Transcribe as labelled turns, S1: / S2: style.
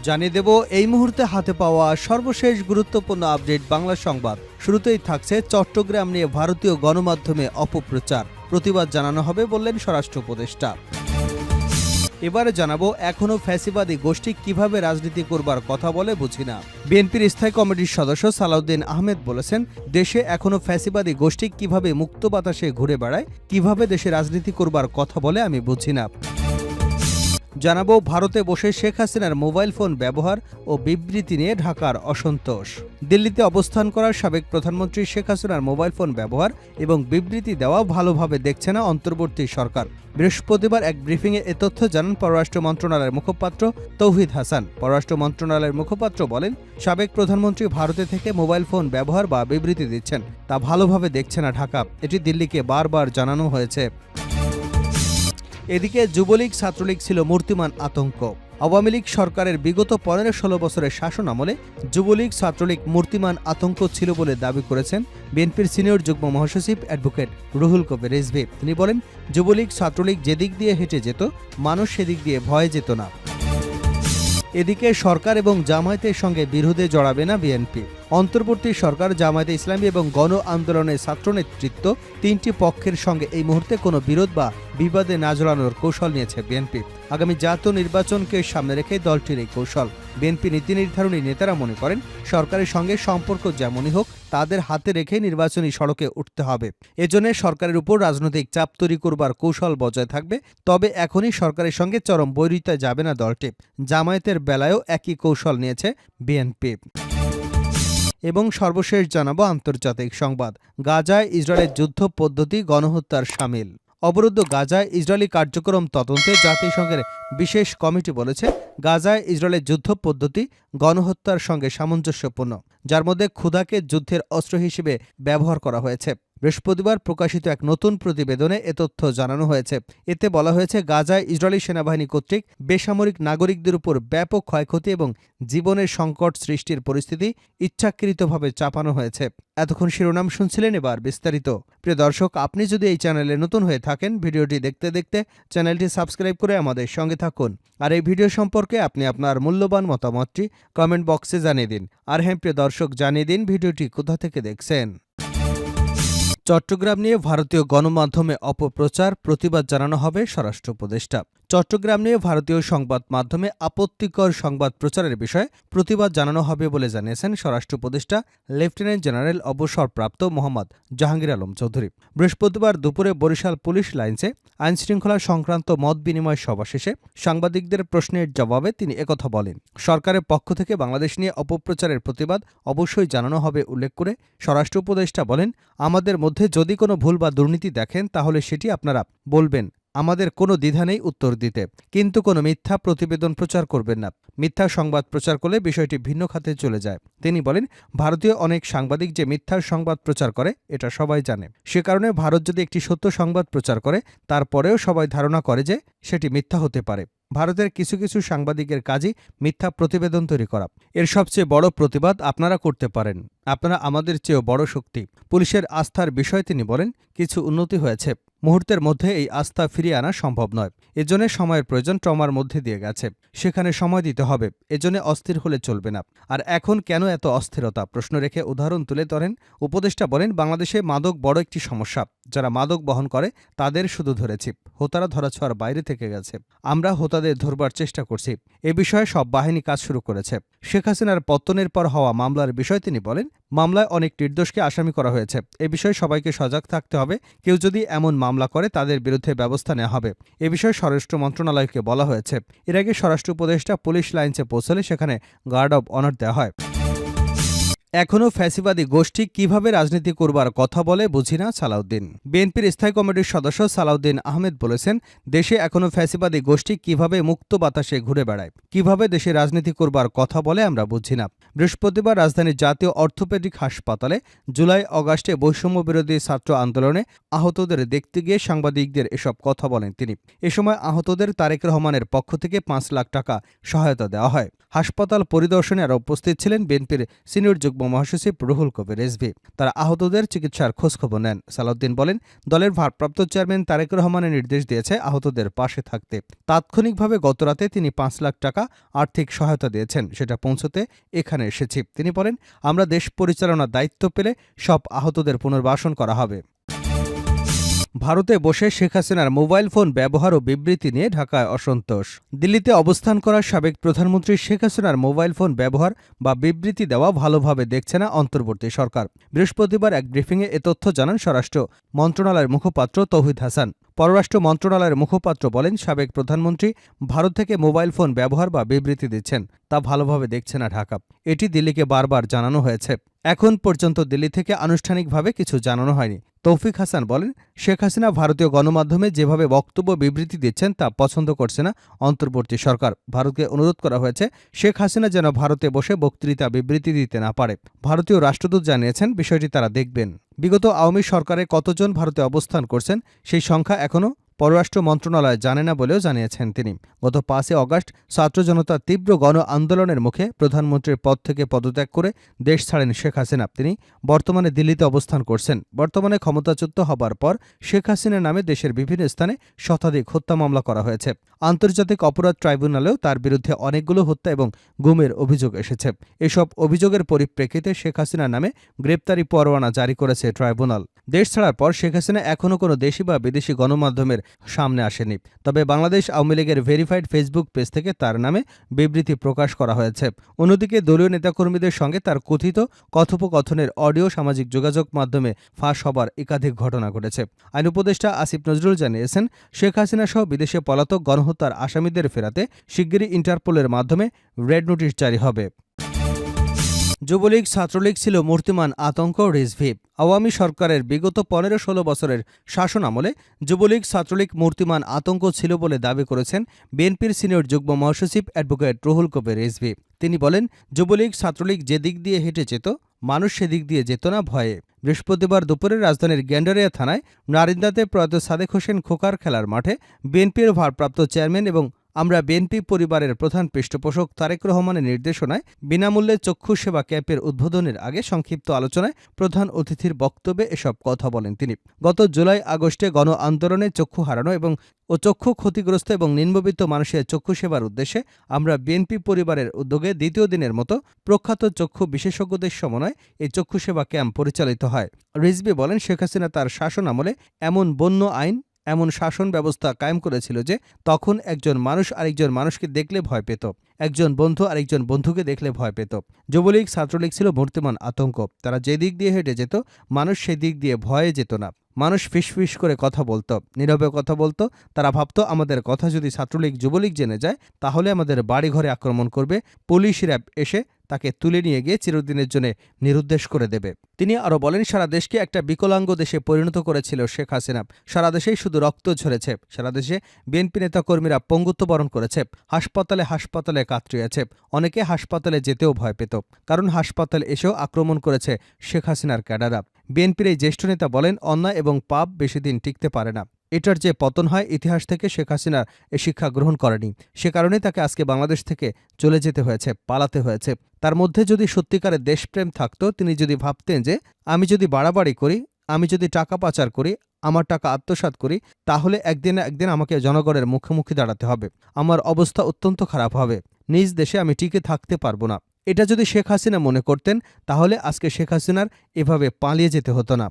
S1: জানিয়ে দেব এই মুহূর্তে হাতে পাওয়া সর্বশেষ গুরুত্বপূর্ণ আপডেট বাংলা সংবাদ। শুরুতেই থাকছে চট্টগ্রাম নিয়ে ভারতীয় গণমাধ্যমে অপপ্রচার, প্রতিবাদ জানানো হবে বললেন স্বরাষ্ট্র উপদেষ্টা। এবারে জানাবো এখনো ফ্যাসিবাদী গোষ্ঠী কিভাবে রাজনীতি করবার কথা বলে বুঝি না। বিএনপির স্থায়ী কমিটির সদস্য সালাউদ্দিন আহমেদ বলেছেন, দেশে এখনো ফ্যাসিবাদী গোষ্ঠী কিভাবে মুক্ত বাতাসে ঘুরে বেড়ায়, কিভাবে দেশে রাজনীতি করবার কথা বলে আমি বুঝি না। জানাবো ভারতে বসে শেখ হাসিনার মোবাইল ফোন ব্যবহার ও বিবৃতি নিয়ে ঢাকার অসন্তোষ। দিল্লিতে অবস্থান করা সাবেক প্রধানমন্ত্রী শেখ হাসিনার মোবাইল ফোন ব্যবহার এবং বিবৃতি দেওয়া ভালোভাবে দেখছে না অন্তর্বর্তী সরকার। বৃহস্পতিবার এক ব্রিফিংয়ে এ তথ্য জানান পররাষ্ট্র মন্ত্রণালয়ের মুখপাত্র তৌহিদ হাসান। পররাষ্ট্র মন্ত্রণালয়ের মুখপাত্র বলেন, সাবেক প্রধানমন্ত্রী ভারতে থেকে মোবাইল ফোন ব্যবহার বা বিবৃতি দিচ্ছেন, তা ভালোভাবে দেখছে না ঢাকা। এটি দিল্লিকে বারবার জানানো হয়েছে। এদিকে যুবলীগ ছাত্রলীগ ছিল মূর্তিমান আতঙ্ক। আওয়ামী লীগ সরকারের বিগত 15-16 বছরের শাসন আমলে যুবলীগ ছাত্রলীগ মূর্তিমান আতঙ্ক ছিল বলে দাবি করেছেন বিএনপির সিনিয়র যুগ্ম মহাসচিব অ্যাডভোকেট রুহুল কবির রিজভী। তিনি বলেন, যুবলীগ ছাত্রলীগ যেদিক দিয়ে হেঁটে যেত, মানুষ সেদিক দিয়ে ভয়ে যেত না। এদিকে সরকার এবং জামায়াতের সঙ্গে বিরোধে জড়াবে না বিএনপি। অন্তর্বর্তী সরকার, জামায়াতে ইসলামী এবং গণ আন্দোলনের ছাত্র নেতৃত্ব তিনটি পক্ষের সঙ্গে এই মুহূর্তে কোনো বিরোধ বা বিবাদে না জড়ানোর কৌশল নিয়েছে বিএনপি। আগামী জাতীয় নির্বাচনকে সামনে রেখে দলটির এই কৌশল। বিএনপি নীতি নির্ধারণী নেতারা মনে করেন, সরকারের সঙ্গে সম্পর্ক যেমনই হোক, তাদের হাতে রেখে নির্বাচনী সড়কে উঠতে হবে। এজন্য সরকারের উপর রাজনৈতিক চাপ তৈরি করবার কৌশল বজায় থাকবে। তবে এখনই সরকারের সঙ্গে চরম বৈরিতায় যাবে না দলটি। জামায়াতের বেলায়ও একই কৌশল নিয়েছে বিএনপি। এবং সর্বশেষ জানাবো আন্তর্জাতিক সংবাদ। গাজায় ইসরায়েলের যুদ্ধ পদ্ধতি গণহত্যার শামিল। অবরুদ্ধ গাজায় ইসরায়েলি কার্যক্রম তদন্তে জাতিসংঘের বিশেষ কমিটি বলেছে, গাজায় ইসরায়েলের যুদ্ধ পদ্ধতি গণহত্যার সঙ্গে সামঞ্জস্যপূর্ণ, যার মধ্যে ক্ষুধাকে যুদ্ধের অস্ত্র হিসেবে ব্যবহার করা হয়েছে। বৃহস্পতিবার প্রকাশিত এক নতুন প্রতিবেদনে এ তথ্য জানানো হয়েছে। এতে বলা হয়েছে, গাজায় ইসরায়েলি সেনাবাহিনী কর্তৃক বেসামরিক নাগরিকদের উপর ব্যাপক ক্ষয়ক্ষতি এবং জীবনের সংকট সৃষ্টির পরিস্থিতি ইচ্ছাকৃতভাবে চাপানো হয়েছে। এতক্ষণ শিরোনাম শুনছিলেন, এবার বিস্তারিত। প্রিয় দর্শক, আপনি যদি এই চ্যানেলে নতুন হয়ে থাকেন, ভিডিওটি দেখতে দেখতে চ্যানেলটি সাবস্ক্রাইব করে আমাদের সঙ্গে থাকুন। আর এই ভিডিও সম্পর্কে আপনি আপনার মূল্যবান মতামতটি কমেন্ট বক্সে জানিয়ে দিন। আর হ্যাঁ প্রিয় দর্শক, জানিয়ে দিন ভিডিওটি কোথা থেকে দেখছেন। চট্টগ্রাম নিয়ে ভারতীয় গণমাধ্যমে অপপ্রচার, প্রতিবাদ জানানো হবে স্বরাষ্ট্র উপদেষ্টা। চট্টগ্রাম নিয়ে ভারতীয় সংবাদ মাধ্যমে আপত্তিকর সংবাদ প্রচারের বিষয়ে প্রতিবাদ জানানো হবে বলে জানিয়েছেন স্বরাষ্ট্র উপদেষ্টা লেফটেন্যান্ট জেনারেল অবসরপ্রাপ্ত মোহাম্মদ জাহাঙ্গীর আলম চৌধুরী। বৃহস্পতিবার দুপুরে বরিশাল পুলিশ লাইন্সে আইনশৃঙ্খলা সংক্রান্ত মত বিনিময় সভা শেষে সাংবাদিকদের প্রশ্নের জবাবে তিনি একথা বলেন। সরকারের পক্ষ থেকে বাংলাদেশ নিয়ে অপপ্রচারের প্রতিবাদ অবশ্যই জানানো হবে উল্লেখ করে স্বরাষ্ট্র উপদেষ্টা বলেন, আমাদের মধ্যে যদি কোনো ভুল বা দুর্নীতি দেখেন তাহলে সেটি আপনারা বলবেন, আমাদের কোনো দ্বিধা নেই উত্তর দিতে, কিন্তু কোনো মিথ্যা প্রতিবেদন প্রচার করবেন না। মিথ্যা সংবাদ প্রচার করলে বিষয়টি ভিন্ন খাতে চলে যায়। তিনি বলেন, ভারতীয় অনেক সাংবাদিক যে মিথ্যা সংবাদ প্রচার করে এটা সবাই জানে। সে কারণে ভারত যদি একটি সত্য সংবাদ প্রচার করে, তারপরেও সবাই ধারণা করে যে সেটি মিথ্যা হতে পারে। ভারতের কিছু কিছু সাংবাদিকের কাজই মিথ্যা প্রতিবেদন তৈরি করা। এর সবচেয়ে বড় প্রতিবাদ আপনারা করতে পারেন। আপনারা আমাদের চেয়েও বড় শক্তি। পুলিশের আস্থার বিষয়ে তিনি বলেন, কিছু উন্নতি হয়েছে, মুহূর্তের মধ্যে এই আস্থা ফিরিয়ে আনা সম্ভব নয়। এজন্য সময়ের প্রয়োজন, ট্রমার মধ্যে দিয়ে গেছে, সেখানে সময় দিতে হবে। এজন্য অস্থির হলে চলবে না। আর এখন কেন এত অস্থিরতা প্রশ্ন রেখে উদাহরণ তুলে ধরেন উপদেষ্টা বলেন, বাংলাদেশে মাদক বড় একটি সমস্যা। যারা মাদক বহন করে তাদের শুধু ধরেছি, হোতারা ধরাছোঁয়ার বাইরে থেকে গেছে। আমরা হোতাদের ধরবার চেষ্টা করছি। এ বিষয়ে সব বাহিনী কাজ শুরু করেছে। শেখ হাসিনার পতনের পর হওয়া মামলার বিষয়ে তিনি বলেন, মামলায় অনেক নির্দোষকে আসামি করা হয়েছে। এ বিষয়ে সবাইকে সজাগ থাকতে হবে। কেউ যদি এমন মামলা করে তাদের বিরুদ্ধে ব্যবস্থা নেওয়া হবে। এ বিষয়ে স্বরাষ্ট্র মন্ত্রণালয়কে বলা হয়েছে। এর আগে স্বরাষ্ট্র উপদেষ্টা পুলিশ লাইন্সে পৌঁছলে সেখানে গার্ড অব অনার দেওয়া হয়। এখনও ফ্যাসিবাদী গোষ্ঠী কিভাবে রাজনীতি করবার কথা বলে বুঝি না সালাউদ্দিন। বিএনপির স্থায়ী কমিটির সদস্য সালাউদ্দিন আহমেদ বলেছেন, দেশে এখনও ফ্যাসিবাদী গোষ্ঠী কিভাবে মুক্ত বাতাসে ঘুরে বেড়ায়, কিভাবে দেশে রাজনীতি করবার কথা বলে আমরা বুঝি না। বৃহস্পতিবার রাজধানীর জাতীয় অর্থোপেডিক হাসপাতালে জুলাই অগাস্টে বৈষম্য বিরোধী ছাত্র আন্দোলনে আহতদের দেখতে গিয়ে সাংবাদিকদের এসব কথা বলেন তিনি। এ সময় আহতদের তারেক রহমানের পক্ষ থেকে 5 লাখ টাকা সহায়তা দেওয়া হয়। হাসপাতাল পরিদর্শনে আরও উপস্থিত ছিলেন বিএনপির সিনিয়র যুগ্ম মহাসচিব রুহুল কবির রিজভী। তারা আহতদের চিকিৎসার খোঁজখবর নেন। সালাউদ্দিন বলেন, দলের ভারপ্রাপ্ত চেয়ারম্যান তারেক রহমানের নির্দেশ দিয়েছে আহতদের পাশে থাকতে। তাৎক্ষণিকভাবে গতরাতে তিনি ৫ লাখ টাকা আর্থিক সহায়তা দিয়েছেন। সেটা পৌঁছতে এখানে এসেছি। তিনি বলেন, আমরা দেশ পরিচালনার দায়িত্ব পেলে সব আহতদের পুনর্বাসন করা হবে। ভারতে বসে শেখ হাসিনার মোবাইল ফোন ব্যবহার ও বিবৃতি নিয়ে ঢাকায় অসন্তোষ। দিল্লিতে অবস্থান করা সাবেক প্রধানমন্ত্রী শেখ হাসিনার মোবাইল ফোন ব্যবহার বা বিবৃতি দেওয়া ভালোভাবে দেখছে না অন্তর্বর্তী সরকার। বৃহস্পতিবার এক ব্রিফিংয়ে এ তথ্য জানান স্বরাষ্ট্র মন্ত্রণালয়ের মুখপাত্র তৌহিদ হাসান। পররাষ্ট্র মন্ত্রণালয়ের মুখপাত্র বলেন, সাবেক প্রধানমন্ত্রী ভারত থেকে মোবাইল ফোন ব্যবহার বা বিবৃতি দিচ্ছেন, তা ভালোভাবে দেখছে না ঢাকা। এটি দিল্লিকে বারবার জানানো হয়েছে। এখন পর্যন্ত দিল্লি থেকে আনুষ্ঠানিকভাবে কিছু জানানো হয়নি। তৌফিক হাসান বলেন, শেখ হাসিনা ভারতীয় গণমাধ্যমে যেভাবে বক্তব্য বিবৃতি দিচ্ছেন তা পছন্দ করছে না অন্তর্বর্তী সরকার। ভারতকে অনুরোধ করা হয়েছে শেখ হাসিনা যেন ভারতে বসে বক্তৃতা বিবৃতি দিতে না পারে। ভারতীয় রাষ্ট্রদূত জানিয়েছেন বিষয়টি তারা দেখবেন। বিগত আওয়ামী সরকারে কতজন ভারতে অবস্থান করছেন সেই সংখ্যা এখনও পররাষ্ট্র মন্ত্রণালয় জানে না বলেও জানিয়েছেন তিনি। গত ৫ অগাস্ট ছাত্র জনতার তীব্র গণ আন্দোলনের মুখে প্রধানমন্ত্রীর পদ থেকে পদত্যাগ করে দেশ ছাড়েন শেখ হাসিনা। তিনি বর্তমানে দিল্লিতে অবস্থান করছেন। বর্তমানে ক্ষমতাচ্যুত হবার পর শেখ হাসিনার নামে দেশের বিভিন্ন স্থানে শতাধিক হত্যা মামলা করা হয়েছে। আন্তর্জাতিক অপরাধ ট্রাইব্যুনালেও তার বিরুদ্ধে অনেকগুলো হত্যা এবং গুমের অভিযোগ এসেছে। এসব অভিযোগের পরিপ্রেক্ষিতে শেখ হাসিনার নামে গ্রেপ্তারি পরোয়ানা জারি করেছে ট্রাইব্যুনাল। দেশ ছাড়ার পর শেখ হাসিনা এখনও কোনো দেশি বা বিদেশি গণমাধ্যমের সামনে আসেনি। তবে বাংলাদেশ আওয়ামী লীগের ভেরিফাইড ফেসবুক পেজ থেকে তার নামে বিবৃতি প্রকাশ করা হয়েছে। অন্যদিকে দলীয় নেতাকর্মীদের সঙ্গে তার কথিত কথোপকথনের অডিও সামাজিক যোগাযোগ মাধ্যমে ফাঁস হবার একাধিক ঘটনা ঘটেছে। আইন উপদেষ্টা আসিফ নজরুল জানিয়েছেন, শেখ হাসিনা সহ বিদেশে পলাতক গণহত্যার আসামিদের ফেরাতে শিগগিরই ইন্টারপোলের মাধ্যমে রেড নোটিশ জারি হবে। যুবলীগ ছাত্রলীগ ছিল মূর্তিমান আতঙ্ক রিজভী। আওয়ামী সরকারের বিগত ১৫-১৬ বছরের শাসন আমলে যুবলীগ ছাত্রলীগ মূর্তিমান আতঙ্ক ছিল বলে দাবি করেছেন বিএনপির সিনিয়র যুগ্ম মহাসচিব অ্যাডভোকেট রুহুল কবির রিজভী। তিনি বলেন, যুবলীগ ছাত্রলীগ যে দিক দিয়ে হেঁটে যেত, মানুষ সেদিক দিয়ে যেত না ভয়ে। বৃহস্পতিবার দুপুরে রাজধানীর গ্যান্ডারিয়া থানায় নারিন্দাতে প্রয়াত সাদেক হোসেন খোকার খেলার মাঠে বিএনপির ভারপ্রাপ্ত চেয়ারম্যান এবং আমরা বিএনপি পরিবারের প্রধান পৃষ্ঠপোষক তারেক রহমানের নির্দেশনায় বিনামূল্যে চক্ষু সেবা ক্যাম্পের উদ্বোধনের আগে সংক্ষিপ্ত আলোচনায় প্রধান অতিথির বক্তব্যে এসব কথা বলেন তিনি। গত জুলাই-আগস্টে গণ আন্দোলনে চক্ষু হারানো এবং চক্ষু ক্ষতিগ্রস্ত এবং নিম্নবিত্ত মানুষের চক্ষু সেবার উদ্দেশ্যে আমরা বিএনপি পরিবারের উদ্যোগে দ্বিতীয় দিনের মতো প্রখ্যাত চক্ষু বিশেষজ্ঞদের সমন্বয়ে এই চক্ষু সেবা ক্যাম্প পরিচালিত হয়। রিজভী বলেন, শেখ হাসিনা তার শাসন আমলে এমন বন্য আইন, এমন শাসন ব্যবস্থা কায়েম করেছিল যে তখন একজন মানুষ আরেকজন মানুষকে দেখলে ভয় পেত, একজন বন্ধু আরেকজন বন্ধুকে দেখলে ভয় পেত। যুবলীগ ছাত্রলীগ ছিল মূর্তিমান আতঙ্ক। তারা যে দিক দিয়ে হেঁটে যেত, মানুষ সেদিক দিয়ে ভয়ে যেত না। মানুষ ফিসফিস করে কথা বলতো, নীরবে কথা বলতো। তারা ভাবত, আমাদের কথা যদি ছাত্রলীগ যুবলীগ জেনে যায় তাহলে আমাদের বাড়িঘরে আক্রমণ করবে, পুলিশ র্যাব এসে তাকে তুলে নিয়ে গিয়ে চিরদিনের জন্য নিরুদ্দেশ করে দেবে। তিনি আরও বলেন, সারা দেশকে একটা বিকলাঙ্গ দেশে পরিণত করেছিল শেখ হাসিনা। সারা দেশেই শুধু রক্ত ঝরেছে। সারা দেশে বিএনপি নেতাকর্মীরা পঙ্গুত্ব বরণ করেছে, হাসপাতালে হাসপাতালে কাতরিয়েছে। অনেকে হাসপাতালে যেতেও ভয় পেত, কারণ হাসপাতালে এসেও আক্রমণ করেছে শেখ হাসিনার ক্যাডাররা। বিএনপির এই জ্যেষ্ঠ নেতা বলেন, অন্যায় এবং পাপ বেশি দিন টিকতে পারে না। এটার যে পতন হয়, ইতিহাস থেকে শেখ হাসিনা এ শিক্ষা গ্রহণ করেনি। সে কারণেই তাকে আজকে বাংলাদেশ থেকে চলে যেতে হয়েছে, পালাতে হয়েছে। তার মধ্যে যদি সত্যিকারের দেশপ্রেম থাকতো, তিনি যদি ভাবতেন যে আমি যদি বাড়াবাড়ি করি, আমি যদি টাকা পাচার করি, আমার টাকা আত্মসাৎ করি, তাহলে একদিন না একদিন আমাকে জনগণের মুখোমুখি দাঁড়াতে হবে, আমার অবস্থা অত্যন্ত খারাপ হবে, নিজ দেশে আমি টিকে থাকতে পারবো না। এটা যদি শেখ হাসিনা মনে করতেন তাহলে আজকে শেখ হাসিনার এভাবে পালিয়ে যেতে হতো না।